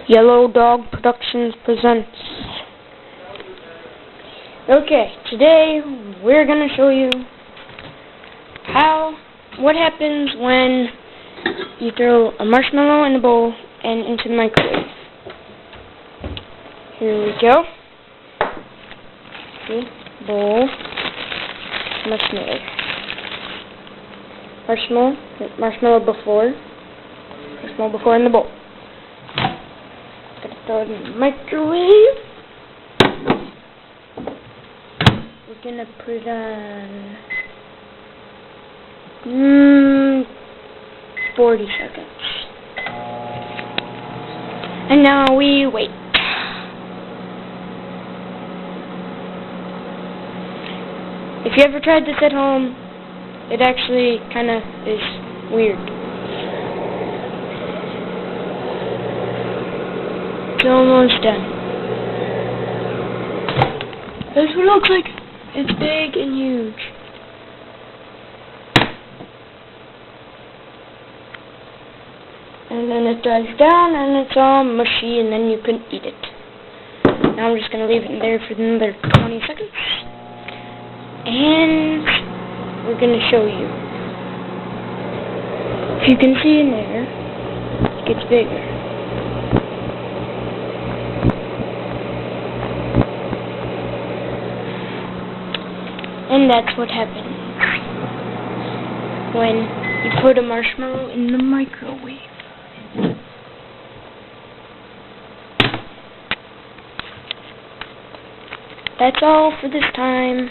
Yellow Dog Productions presents. Okay, today we're gonna show you what happens when you throw a marshmallow in a bowl and into the microwave. Here we go. See? Bowl. Marshmallow. Marshmallow before in the bowl. Gonna throw it in the microwave. We're gonna put on 40 seconds. And now we wait. If you ever tried this at home, it actually kinda is weird. It's almost done. That's what it looks like. It's big and huge. And then it dies down and it's all mushy and then you can eat it. Now I'm just going to leave it in there for another 20 seconds. And we're going to show you. If you can see in there, it gets bigger. And that's what happens when you put a marshmallow in the microwave. That's all for this time.